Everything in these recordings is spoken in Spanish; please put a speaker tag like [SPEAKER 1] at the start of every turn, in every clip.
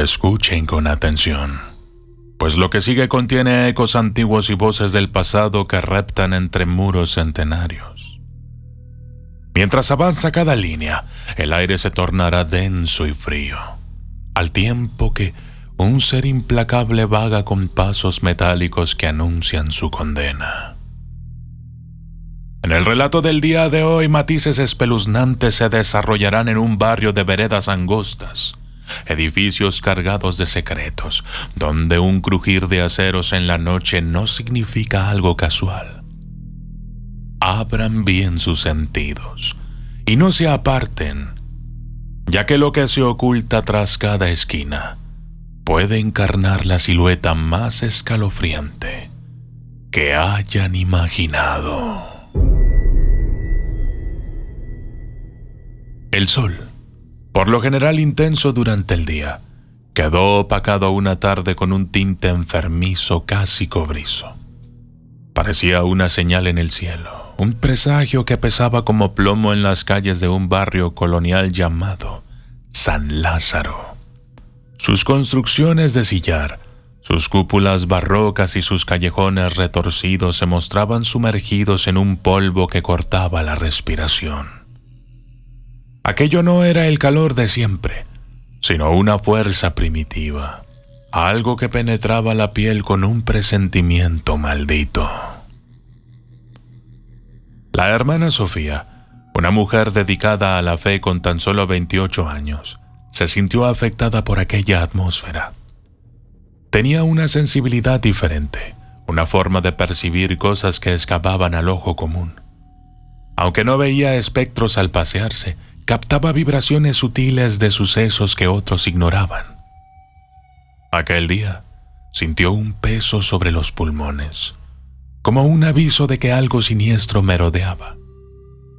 [SPEAKER 1] Escuchen con atención, pues lo que sigue contiene ecos antiguos y voces del pasado que reptan entre muros centenarios. Mientras avanza cada línea, el aire se tornará denso y frío, al tiempo que un ser implacable vaga con pasos metálicos que anuncian su condena. En el relato del día de hoy, matices espeluznantes se desarrollarán en un barrio de veredas angostas, edificios cargados de secretos, donde un crujir de aceros en la noche no significa algo casual. Abran bien sus sentidos y no se aparten, ya que lo que se oculta tras cada esquina puede encarnar la silueta más escalofriante que hayan imaginado. El sol, por lo general intenso durante el día, quedó opacado una tarde con un tinte enfermizo casi cobrizo. Parecía una señal en el cielo, un presagio que pesaba como plomo en las calles de un barrio colonial llamado San Lázaro. Sus construcciones de sillar, sus cúpulas barrocas y sus callejones retorcidos se mostraban sumergidos en un polvo que cortaba la respiración. Aquello no era el calor de siempre, sino una fuerza primitiva, algo que penetraba la piel con un presentimiento maldito. La hermana Sofía, una mujer dedicada a la fe con tan solo 28 años, se sintió afectada por aquella atmósfera. Tenía una sensibilidad diferente, una forma de percibir cosas que escapaban al ojo común. Aunque no veía espectros al pasearse, captaba vibraciones sutiles de sucesos que otros ignoraban. Aquel día sintió un peso sobre los pulmones, como un aviso de que algo siniestro merodeaba.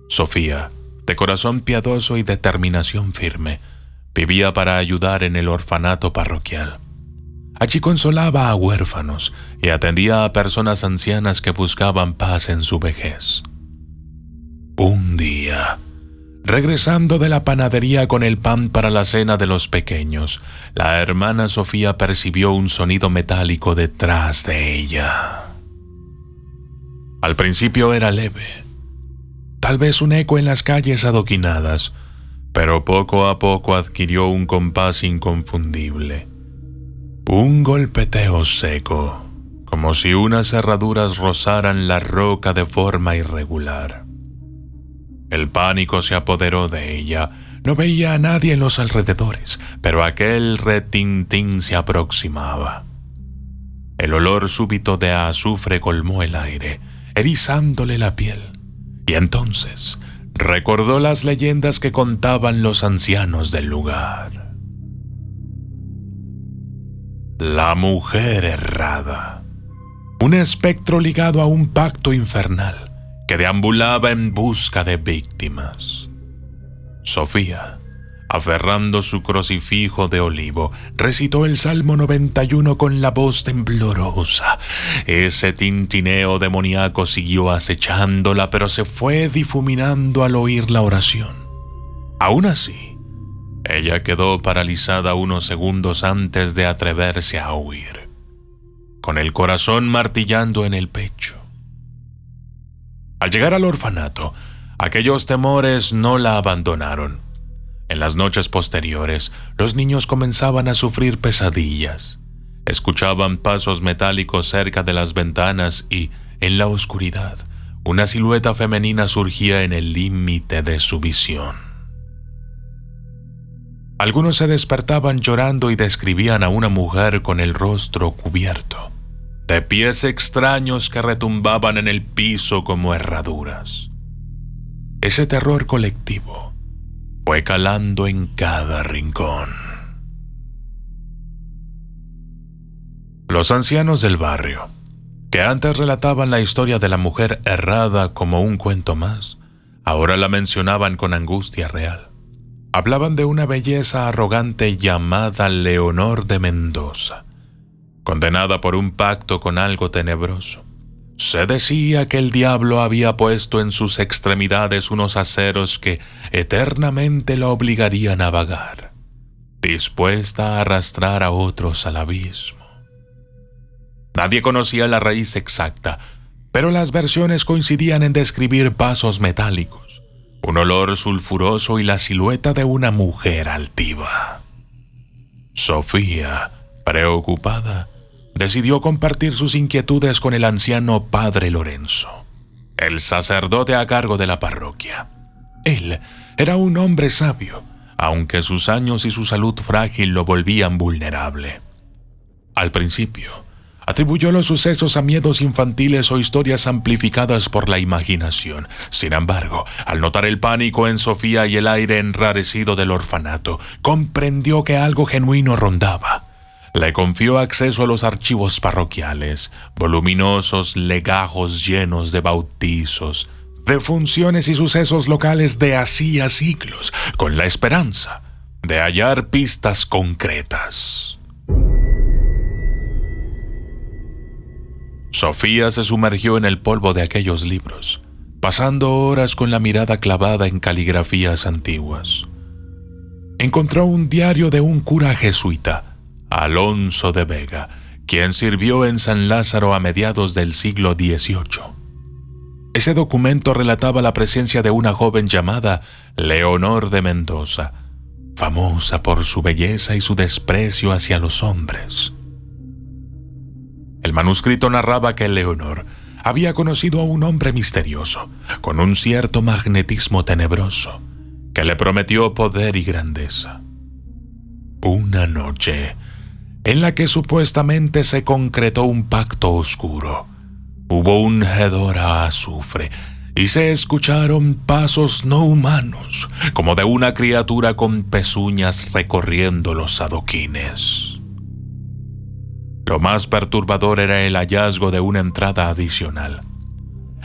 [SPEAKER 1] Sofía, de corazón piadoso y determinación firme, vivía para ayudar en el orfanato parroquial. Allí consolaba a huérfanos y atendía a personas ancianas que buscaban paz en su vejez. Un día, regresando de la panadería con el pan para la cena de los pequeños, la hermana Sofía percibió un sonido metálico detrás de ella. Al principio era leve, tal vez un eco en las calles adoquinadas, pero poco a poco adquirió un compás inconfundible. Un golpeteo seco, como si unas cerraduras rozaran la roca de forma irregular. El pánico se apoderó de ella. No veía a nadie en los alrededores, pero aquel retintín se aproximaba. El olor súbito de azufre colmó el aire, erizándole la piel. Y entonces recordó las leyendas que contaban los ancianos del lugar. La mujer errada, un espectro ligado a un pacto infernal que deambulaba en busca de víctimas. Sofía, aferrando su crucifijo de olivo, recitó el Salmo 91 con la voz temblorosa. Ese tintineo demoníaco siguió acechándola, pero se fue difuminando al oír la oración. Aún así, ella quedó paralizada unos segundos antes de atreverse a huir, con el corazón martillando en el pecho. Al llegar al orfanato, aquellos temores no la abandonaron. En las noches posteriores, los niños comenzaban a sufrir pesadillas. Escuchaban pasos metálicos cerca de las ventanas y, en la oscuridad, una silueta femenina surgía en el límite de su visión. Algunos se despertaban llorando y describían a una mujer con el rostro cubierto, de pies extraños que retumbaban en el piso como herraduras. Ese terror colectivo fue calando en cada rincón. Los ancianos del barrio, que antes relataban la historia de la mujer errada como un cuento más, ahora la mencionaban con angustia real. Hablaban de una belleza arrogante llamada Leonor de Mendoza, condenada por un pacto con algo tenebroso. Se decía que el diablo había puesto en sus extremidades unos aceros que eternamente la obligarían a vagar. dispuesta a arrastrar a otros al abismo. Nadie conocía la raíz exacta, pero las versiones coincidían en describir pasos metálicos, un olor sulfuroso y la silueta de una mujer altiva. Sofía, preocupada, decidió compartir sus inquietudes con el anciano padre Lorenzo, el sacerdote a cargo de la parroquia. Él era un hombre sabio, aunque sus años y su salud frágil lo volvían vulnerable. Al principio, atribuyó los sucesos a miedos infantiles o historias amplificadas por la imaginación. Sin embargo, al notar el pánico en Sofía y el aire enrarecido del orfanato, comprendió que algo genuino rondaba. Le confió acceso a los archivos parroquiales, voluminosos legajos llenos de bautizos, defunciones y sucesos locales de hacía siglos, con la esperanza de hallar pistas concretas. Sofía se sumergió en el polvo de aquellos libros, pasando horas con la mirada clavada en caligrafías antiguas. Encontró un diario de un cura jesuita, Alonso de Vega, quien sirvió en San Lázaro a mediados del siglo XVIII. Ese documento relataba la presencia de una joven llamada Leonor de Mendoza, famosa por su belleza y su desprecio hacia los hombres. El manuscrito narraba que Leonor había conocido a un hombre misterioso, con un cierto magnetismo tenebroso, que le prometió poder y grandeza. Una noche en la que supuestamente se concretó un pacto oscuro, hubo un hedor a azufre y se escucharon pasos no humanos, como de una criatura con pezuñas recorriendo los adoquines. Lo más perturbador era el hallazgo de una entrada adicional.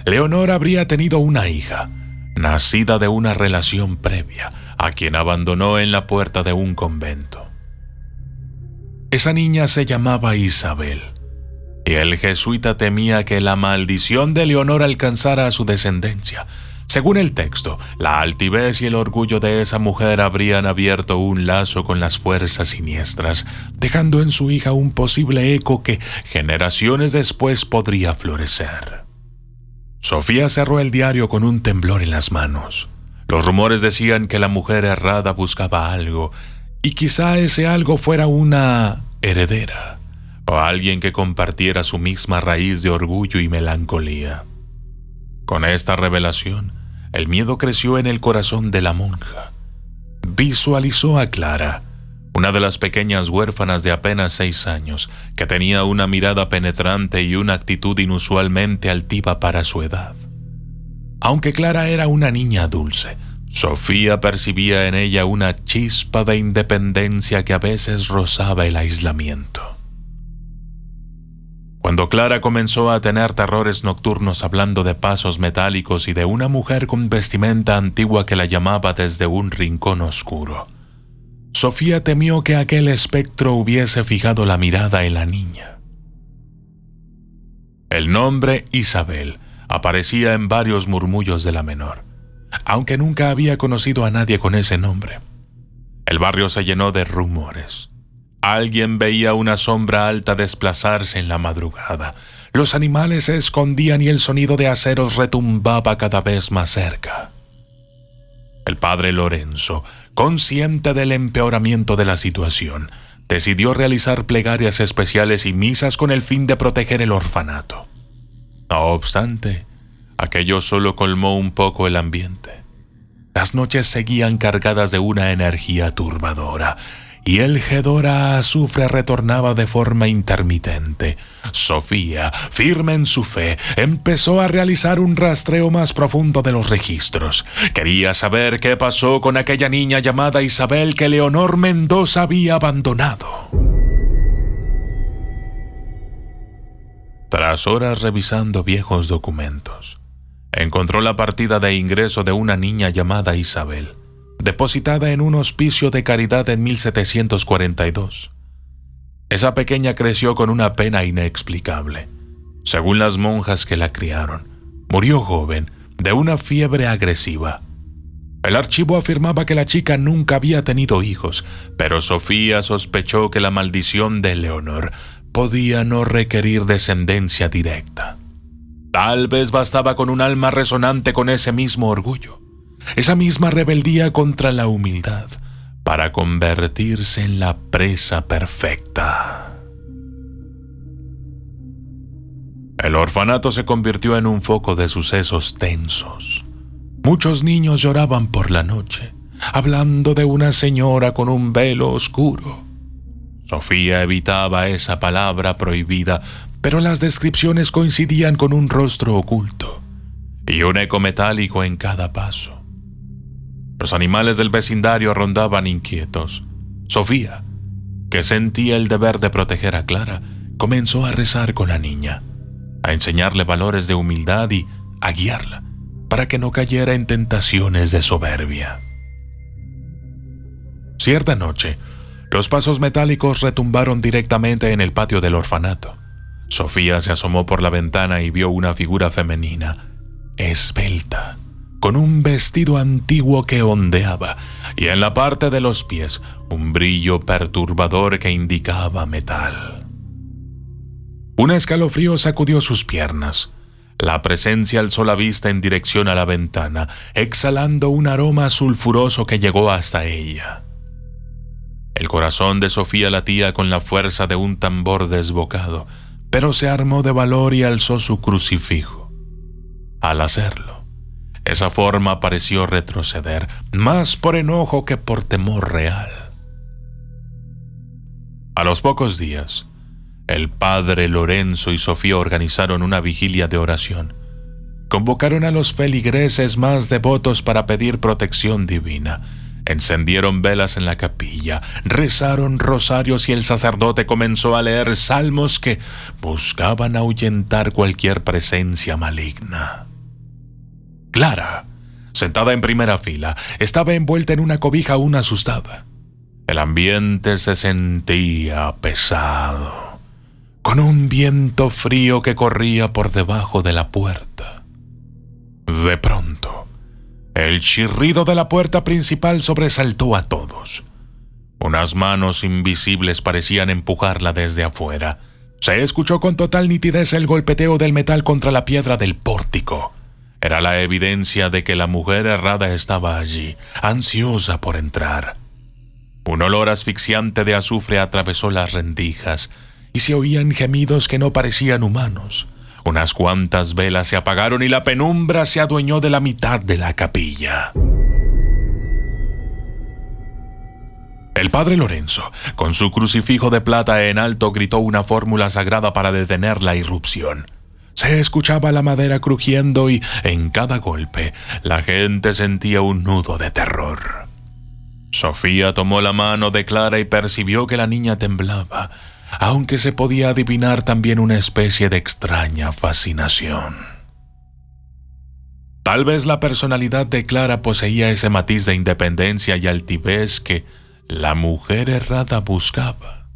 [SPEAKER 1] Leonor habría tenido una hija, nacida de una relación previa, a quien abandonó en la puerta de un convento. Esa niña se llamaba Isabel, y el jesuita temía que la maldición de Leonor alcanzara a su descendencia. Según el texto, la altivez y el orgullo de esa mujer habrían abierto un lazo con las fuerzas siniestras, dejando en su hija un posible eco que generaciones después podría florecer. Sofía cerró el diario con un temblor en las manos. Los rumores decían que la mujer errada buscaba algo, y quizá ese algo fuera una heredera, o alguien que compartiera su misma raíz de orgullo y melancolía. Con esta revelación, el miedo creció en el corazón de la monja. Visualizó a Clara, una de las pequeñas huérfanas de apenas 6 años, que tenía una mirada penetrante y una actitud inusualmente altiva para su edad. Aunque Clara era una niña dulce, Sofía percibía en ella una chispa de independencia que a veces rozaba el aislamiento. Cuando Clara comenzó a tener terrores nocturnos hablando de pasos metálicos y de una mujer con vestimenta antigua que la llamaba desde un rincón oscuro, Sofía temió que aquel espectro hubiese fijado la mirada en la niña. El nombre Isabel aparecía en varios murmullos de la menor, aunque nunca había conocido a nadie con ese nombre. El barrio se llenó de rumores. Alguien veía una sombra alta desplazarse en la madrugada. Los animales se escondían y el sonido de aceros retumbaba cada vez más cerca. El padre Lorenzo, consciente del empeoramiento de la situación, decidió realizar plegarias especiales y misas con el fin de proteger el orfanato. No obstante, aquello solo colmó un poco el ambiente. Las noches seguían cargadas de una energía turbadora, y el hedor a azufre retornaba de forma intermitente. Sofía, firme en su fe, empezó a realizar un rastreo más profundo de los registros. Quería saber qué pasó con aquella niña llamada Isabel que Leonor Mendoza había abandonado. Tras horas revisando viejos documentos, encontró la partida de ingreso de una niña llamada Isabel, depositada en un hospicio de caridad en 1742. Esa pequeña creció con una pena inexplicable. Según las monjas que la criaron, murió joven de una fiebre agresiva. El archivo afirmaba que la chica nunca había tenido hijos, pero Sofía sospechó que la maldición de Eleonor podía no requerir descendencia directa. Tal vez bastaba con un alma resonante con ese mismo orgullo, esa misma rebeldía contra la humildad, para convertirse en la presa perfecta. El orfanato se convirtió en un foco de sucesos tensos. Muchos niños lloraban por la noche, hablando de una señora con un velo oscuro. Sofía evitaba esa palabra prohibida, pero las descripciones coincidían con un rostro oculto y un eco metálico en cada paso. Los animales del vecindario rondaban inquietos. Sofía, que sentía el deber de proteger a Clara, comenzó a rezar con la niña, a enseñarle valores de humildad y a guiarla para que no cayera en tentaciones de soberbia. Cierta noche, los pasos metálicos retumbaron directamente en el patio del orfanato. Sofía se asomó por la ventana y vio una figura femenina, esbelta, con un vestido antiguo que ondeaba, y en la parte de los pies un brillo perturbador que indicaba metal. Un escalofrío sacudió sus piernas. La presencia alzó la vista en dirección a la ventana, exhalando un aroma sulfuroso que llegó hasta ella. El corazón de Sofía latía con la fuerza de un tambor desbocado, pero se armó de valor y alzó su crucifijo. Al hacerlo, esa forma pareció retroceder, más por enojo que por temor real. A los pocos días, el padre Lorenzo y Sofía organizaron una vigilia de oración. Convocaron a los feligreses más devotos para pedir protección divina. Encendieron velas en la capilla, rezaron rosarios y el sacerdote comenzó a leer salmos que buscaban ahuyentar cualquier presencia maligna. Clara, sentada en primera fila, estaba envuelta en una cobija aún asustada. El ambiente se sentía pesado, con un viento frío que corría por debajo de la puerta. De pronto, el chirrido de la puerta principal sobresaltó a todos. Unas manos invisibles parecían empujarla desde afuera. Se escuchó con total nitidez el golpeteo del metal contra la piedra del pórtico. Era la evidencia de que la mujer errada estaba allí, ansiosa por entrar. Un olor asfixiante de azufre atravesó las rendijas y se oían gemidos que no parecían humanos. Unas cuantas velas se apagaron y la penumbra se adueñó de la mitad de la capilla. El padre Lorenzo, con su crucifijo de plata en alto, gritó una fórmula sagrada para detener la irrupción. Se escuchaba la madera crujiendo y, en cada golpe, la gente sentía un nudo de terror. Sofía tomó la mano de Clara y percibió que la niña temblaba, aunque se podía adivinar también una especie de extraña fascinación. Tal vez la personalidad de Clara poseía ese matiz de independencia y altivez que la mujer errada buscaba.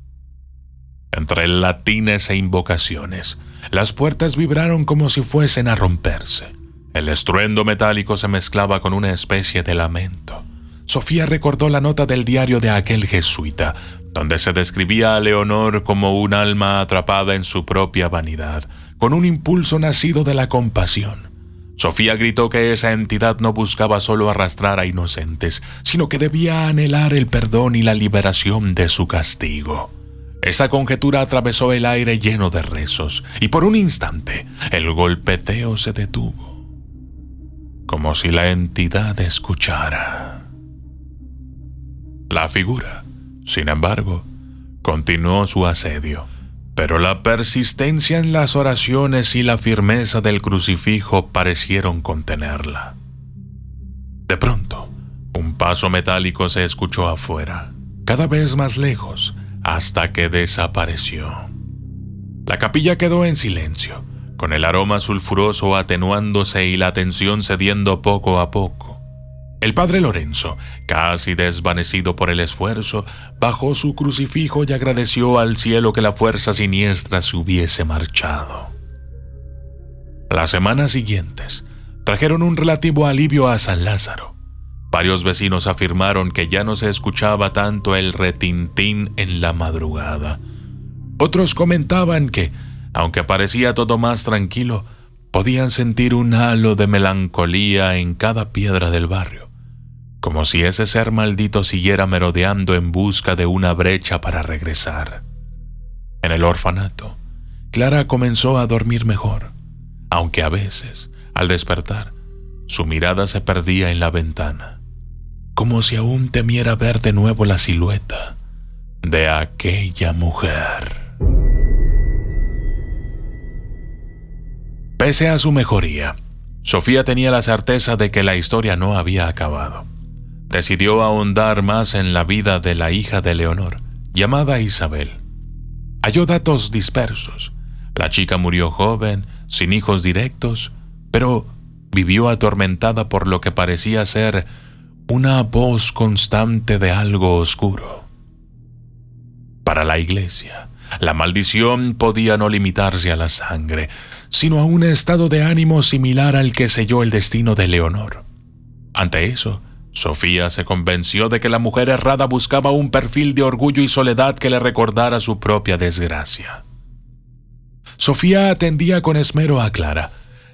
[SPEAKER 1] Entre latines e invocaciones, las puertas vibraron como si fuesen a romperse. El estruendo metálico se mezclaba con una especie de lamento. Sofía recordó la nota del diario de aquel jesuita, donde se describía a Leonor como un alma atrapada en su propia vanidad, con un impulso nacido de la compasión. Sofía gritó que esa entidad no buscaba solo arrastrar a inocentes, sino que debía anhelar el perdón y la liberación de su castigo. Esa conjetura atravesó el aire lleno de rezos, y por un instante el golpeteo se detuvo, como si la entidad escuchara. La figura, sin embargo, continuó su asedio, pero la persistencia en las oraciones y la firmeza del crucifijo parecieron contenerla. De pronto, un paso metálico se escuchó afuera, cada vez más lejos, hasta que desapareció. La capilla quedó en silencio, con el aroma sulfuroso atenuándose y la tensión cediendo poco a poco. El padre Lorenzo, casi desvanecido por el esfuerzo, bajó su crucifijo y agradeció al cielo que la fuerza siniestra se hubiese marchado. Las semanas siguientes trajeron un relativo alivio a San Lázaro. Varios vecinos afirmaron que ya no se escuchaba tanto el retintín en la madrugada. Otros comentaban que, aunque parecía todo más tranquilo, podían sentir un halo de melancolía en cada piedra del barrio, como si ese ser maldito siguiera merodeando en busca de una brecha para regresar. En el orfanato, Clara comenzó a dormir mejor, aunque a veces, al despertar, su mirada se perdía en la ventana, como si aún temiera ver de nuevo la silueta de aquella mujer. Pese a su mejoría, Sofía tenía la certeza de que la historia no había acabado. Decidió ahondar más en la vida de la hija de Leonor, llamada Isabel. Halló datos dispersos. La chica murió joven, sin hijos directos, pero vivió atormentada por lo que parecía ser una voz constante de algo oscuro. Para la iglesia, la maldición podía no limitarse a la sangre, sino a un estado de ánimo similar al que selló el destino de Leonor. Ante eso, Sofía se convenció de que la mujer errada buscaba un perfil de orgullo y soledad que le recordara su propia desgracia. Sofía atendía con esmero a Clara,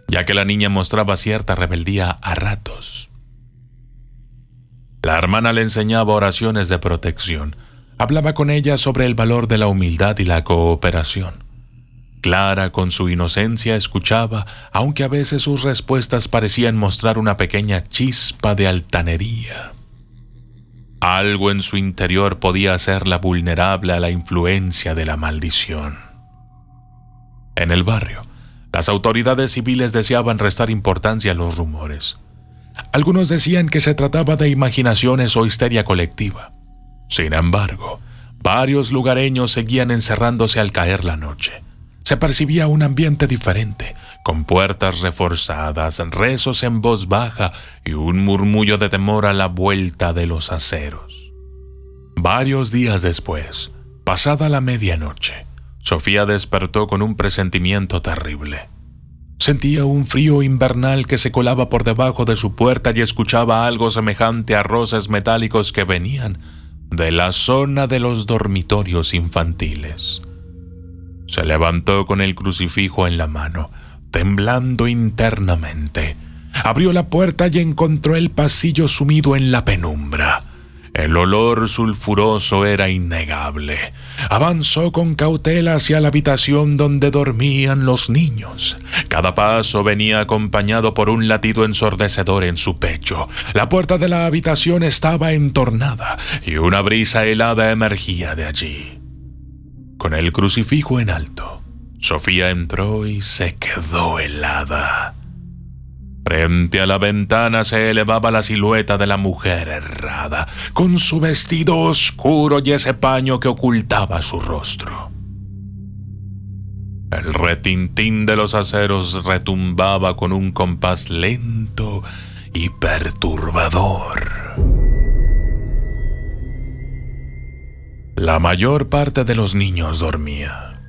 [SPEAKER 1] ya que la niña mostraba cierta rebeldía a ratos. La hermana le enseñaba oraciones de protección, hablaba con ella sobre el valor de la humildad y la cooperación. Clara, con su inocencia, escuchaba, aunque a veces sus respuestas parecían mostrar una pequeña chispa de altanería. Algo en su interior podía hacerla vulnerable a la influencia de la maldición. En el barrio, las autoridades civiles deseaban restar importancia a los rumores. Algunos decían que se trataba de imaginaciones o histeria colectiva. Sin embargo, varios lugareños seguían encerrándose al caer la noche. Se percibía un ambiente diferente, con puertas reforzadas, rezos en voz baja y un murmullo de temor a la vuelta de los aceros. Varios días después, pasada la medianoche, Sofía despertó con un presentimiento terrible. Sentía un frío invernal que se colaba por debajo de su puerta y escuchaba algo semejante a roces metálicos que venían de la zona de los dormitorios infantiles. Se levantó con el crucifijo en la mano, temblando internamente. Abrió la puerta y encontró el pasillo sumido en la penumbra. El olor sulfuroso era innegable. Avanzó con cautela hacia la habitación donde dormían los niños. Cada paso venía acompañado por un latido ensordecedor en su pecho. La puerta de la habitación estaba entornada y una brisa helada emergía de allí. Con el crucifijo en alto, Sofía entró y se quedó helada. Frente a la ventana se elevaba la silueta de la mujer errada, con su vestido oscuro y ese paño que ocultaba su rostro. El retintín de los aceros retumbaba con un compás lento y perturbador. La mayor parte de los niños dormía,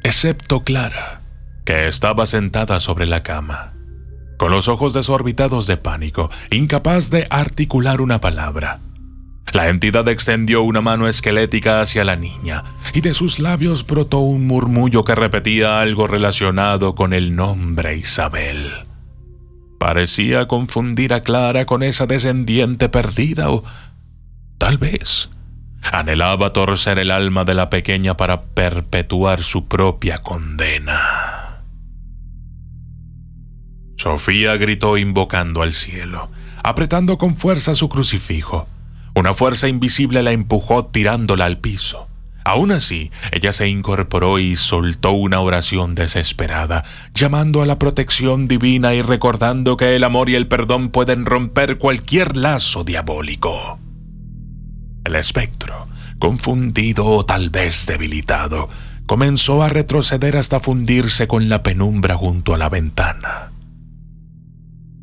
[SPEAKER 1] excepto Clara, que estaba sentada sobre la cama, con los ojos desorbitados de pánico, incapaz de articular una palabra. La entidad extendió una mano esquelética hacia la niña, y de sus labios brotó un murmullo que repetía algo relacionado con el nombre Isabel. Parecía confundir a Clara con esa descendiente perdida, o tal vez anhelaba torcer el alma de la pequeña para perpetuar su propia condena. Sofía gritó invocando al cielo, apretando con fuerza su crucifijo. Una fuerza invisible la empujó tirándola al piso. Aún así, ella se incorporó y soltó una oración desesperada, llamando a la protección divina y recordando que el amor y el perdón pueden romper cualquier lazo diabólico. El espectro, confundido o tal vez debilitado, comenzó a retroceder hasta fundirse con la penumbra junto a la ventana.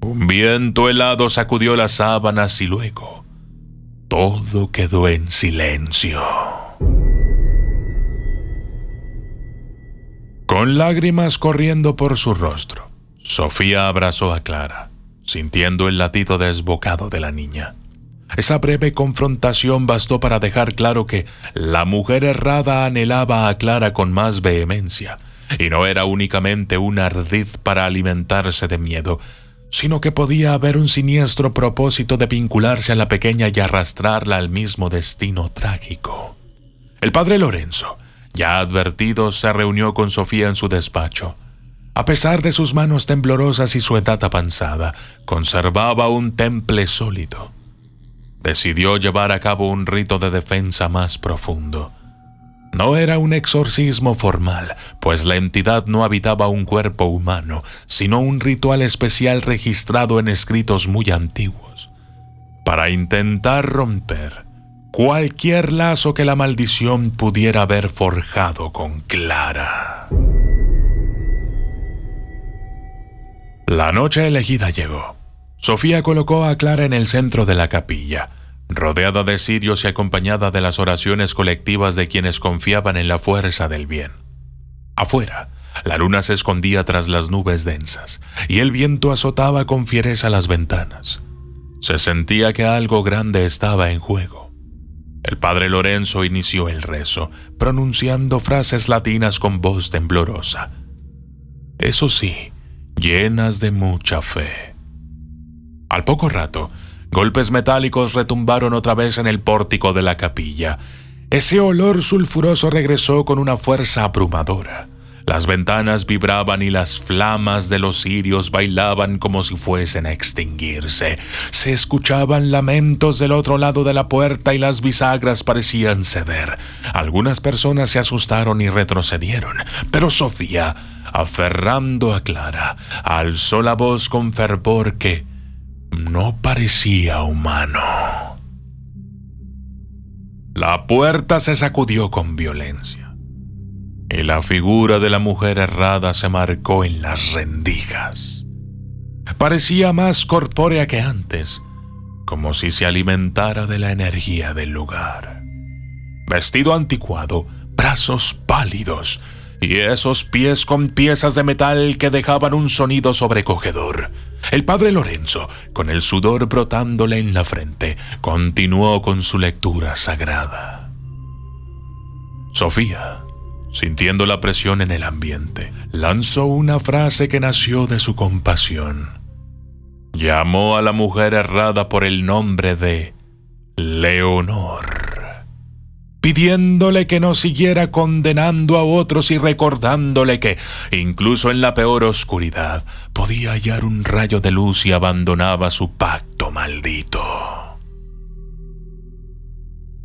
[SPEAKER 1] Un viento helado sacudió las sábanas y luego todo quedó en silencio. Con lágrimas corriendo por su rostro, Sofía abrazó a Clara, sintiendo el latido desbocado de la niña. Esa breve confrontación bastó para dejar claro que la mujer errada anhelaba a Clara con más vehemencia, y no era únicamente un ardid para alimentarse de miedo, sino que podía haber un siniestro propósito de vincularse a la pequeña y arrastrarla al mismo destino trágico. El padre Lorenzo, ya advertido, se reunió con Sofía en su despacho. A pesar de sus manos temblorosas y su edad avanzada, conservaba un temple sólido. Decidió llevar a cabo un rito de defensa más profundo. No era un exorcismo formal, pues la entidad no habitaba un cuerpo humano, sino un ritual especial registrado en escritos muy antiguos, para intentar romper cualquier lazo que la maldición pudiera haber forjado con Clara. La noche elegida llegó. Sofía colocó a Clara en el centro de la capilla, rodeada de cirios y acompañada de las oraciones colectivas de quienes confiaban en la fuerza del bien. Afuera, la luna se escondía tras las nubes densas, y el viento azotaba con fiereza las ventanas. Se sentía que algo grande estaba en juego. El padre Lorenzo inició el rezo, pronunciando frases latinas con voz temblorosa. Eso sí, llenas de mucha fe. Al poco rato, golpes metálicos retumbaron otra vez en el pórtico de la capilla. Ese olor sulfuroso regresó con una fuerza abrumadora. Las ventanas vibraban y las flamas de los cirios bailaban como si fuesen a extinguirse. Se escuchaban lamentos del otro lado de la puerta y las bisagras parecían ceder. Algunas personas se asustaron y retrocedieron, pero Sofía, aferrando a Clara, alzó la voz con fervor que no parecía humano. La puerta se sacudió con violencia, y la figura de la mujer errada se marcó en las rendijas. Parecía más corpórea que antes, como si se alimentara de la energía del lugar. Vestido anticuado, brazos pálidos, y esos pies con piezas de metal que dejaban un sonido sobrecogedor. El padre Lorenzo, con el sudor brotándole en la frente, continuó con su lectura sagrada. Sofía, sintiendo la presión en el ambiente, lanzó una frase que nació de su compasión. Llamó a la mujer errada por el nombre de Leonor, pidiéndole que no siguiera condenando a otros y recordándole que, incluso en la peor oscuridad, podía hallar un rayo de luz y abandonaba su pacto maldito.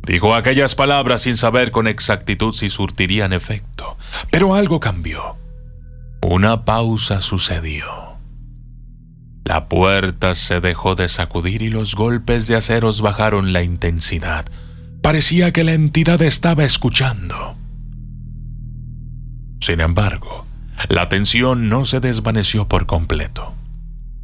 [SPEAKER 1] Dijo aquellas palabras sin saber con exactitud si surtirían efecto, pero algo cambió. Una pausa sucedió. La puerta se dejó de sacudir y los golpes de aceros bajaron la intensidad. Parecía que la entidad estaba escuchando. Sin embargo, la tensión no se desvaneció por completo.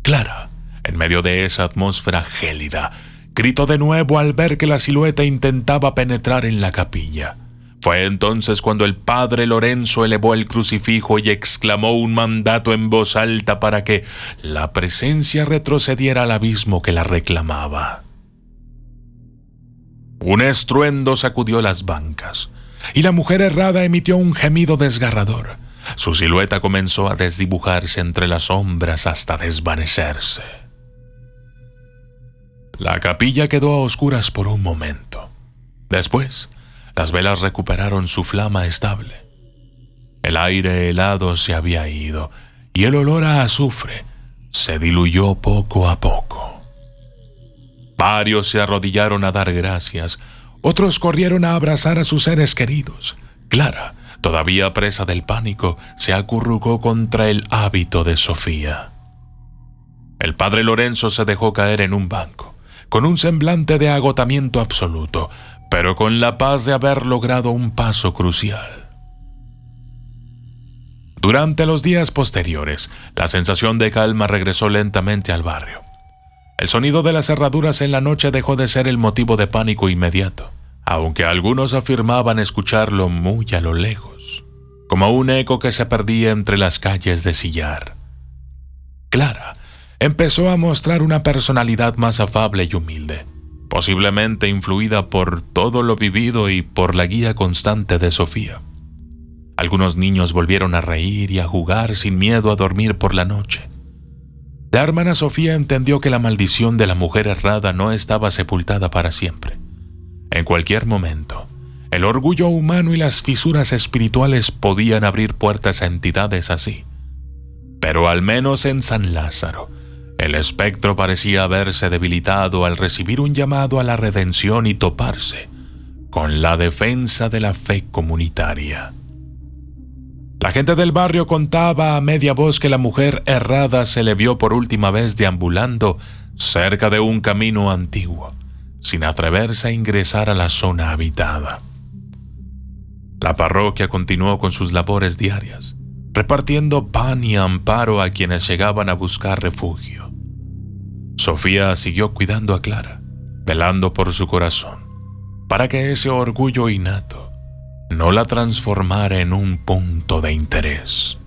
[SPEAKER 1] Clara, en medio de esa atmósfera gélida, gritó de nuevo al ver que la silueta intentaba penetrar en la capilla. Fue entonces cuando el padre Lorenzo elevó el crucifijo y exclamó un mandato en voz alta para que la presencia retrocediera al abismo que la reclamaba. Un estruendo sacudió las bancas, y la mujer errada emitió un gemido desgarrador. Su silueta comenzó a desdibujarse entre las sombras hasta desvanecerse. La capilla quedó a oscuras por un momento. Después, las velas recuperaron su flama estable. El aire helado se había ido, y el olor a azufre se diluyó poco a poco. Varios se arrodillaron a dar gracias, otros corrieron a abrazar a sus seres queridos. Clara, todavía presa del pánico, se acurrucó contra el hábito de Sofía. El padre Lorenzo se dejó caer en un banco, con un semblante de agotamiento absoluto, pero con la paz de haber logrado un paso crucial. Durante los días posteriores, la sensación de calma regresó lentamente al barrio. El sonido de las cerraduras en la noche dejó de ser el motivo de pánico inmediato, aunque algunos afirmaban escucharlo muy a lo lejos, como un eco que se perdía entre las calles de sillar. Clara empezó a mostrar una personalidad más afable y humilde. posiblemente influida por todo lo vivido y por la guía constante de Sofía. Algunos niños volvieron a reír y a jugar sin miedo a dormir por la noche. La hermana Sofía entendió que la maldición de la mujer errada no estaba sepultada para siempre. En cualquier momento, el orgullo humano y las fisuras espirituales podían abrir puertas a entidades así. Pero al menos en San Lázaro, el espectro parecía haberse debilitado al recibir un llamado a la redención y toparse con la defensa de la fe comunitaria. La gente del barrio contaba a media voz que la mujer errada se le vio por última vez deambulando cerca de un camino antiguo, sin atreverse a ingresar a la zona habitada. La parroquia continuó con sus labores diarias, repartiendo pan y amparo a quienes llegaban a buscar refugio. Sofía siguió cuidando a Clara, velando por su corazón, para que ese orgullo innato no la transformara en un punto de interés.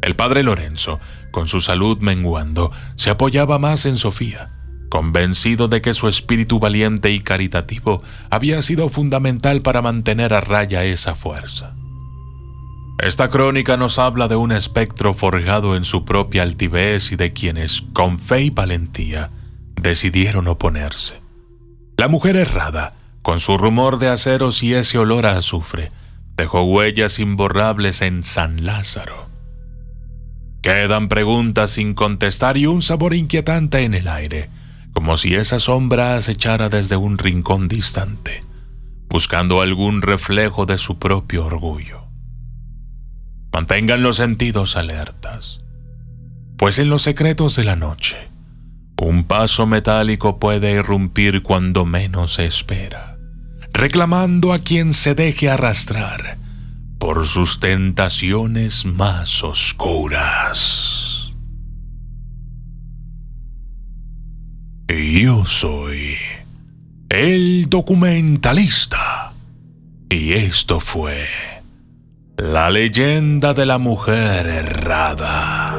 [SPEAKER 1] El padre Lorenzo, con su salud menguando, se apoyaba más en Sofía, convencido de que su espíritu valiente y caritativo había sido fundamental para mantener a raya esa fuerza. Esta crónica nos habla de un espectro forjado en su propia altivez y de quienes, con fe y valentía, decidieron oponerse. La mujer errada, con su rumor de aceros y ese olor a azufre, dejó huellas imborrables en San Lázaro. Quedan preguntas sin contestar y un sabor inquietante en el aire, como si esa sombra acechara desde un rincón distante, buscando algún reflejo de su propio orgullo. Mantengan los sentidos alertas, pues en los secretos de la noche, un paso metálico puede irrumpir cuando menos se espera, reclamando a quien se deje arrastrar por sus tentaciones más oscuras. Yo soy el documentalista y esto fue la leyenda de la mujer errada.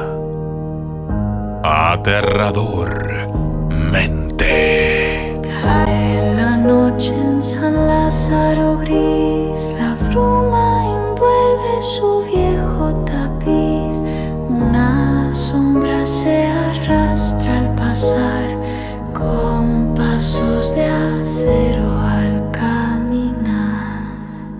[SPEAKER 1] Aterradormente.
[SPEAKER 2] Cae la noche en San Lázaro gris, la bruma envuelve su viejo tapiz, una sombra se arrastra al pasar, con pasos de acero al caminar.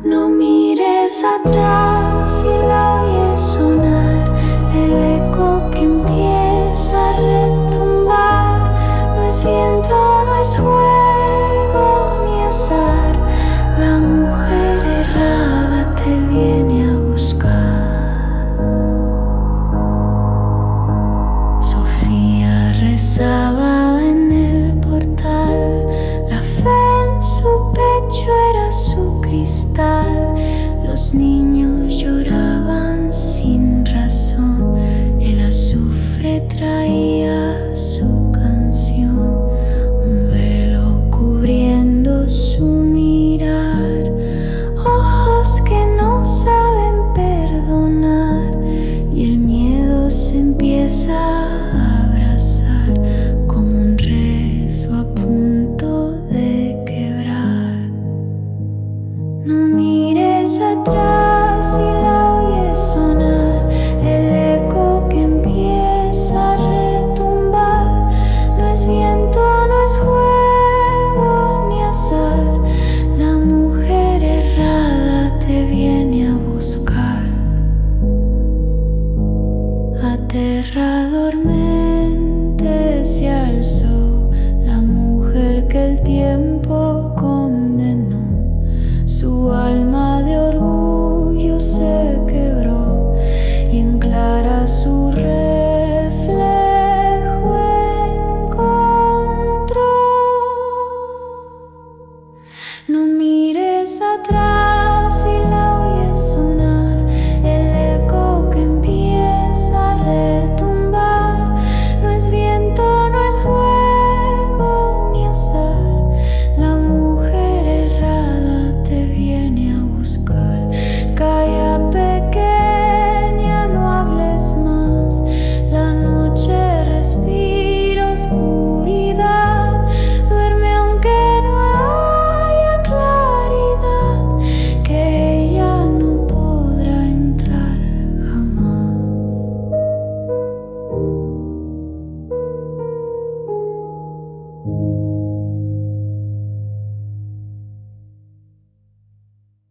[SPEAKER 2] No mires atrás si la oyes sonar, el eco que empieza a retumbar, no es viento, no es juego ni azar, la mujer errada te viene a buscar. Sofía rezaba en el portal, la fe en su pecho era su cristal, los niños lloraban sin razón, el azufre traía su canción, un velo cubriendo su mirar, ojos que no saben perdonar, y el miedo se empieza a abrazar como un rezo a punto de quebrar. No mires atrás si la oyes sonar, el eco que empieza a retumbar, no es viento, no es juego ni azar, la mujer errada te viene a buscar. Aterradormente se alzó la mujer que el tiempo condenó, su alma de orgullo se quebró y en Clara su reflejo encontró. No mires atrás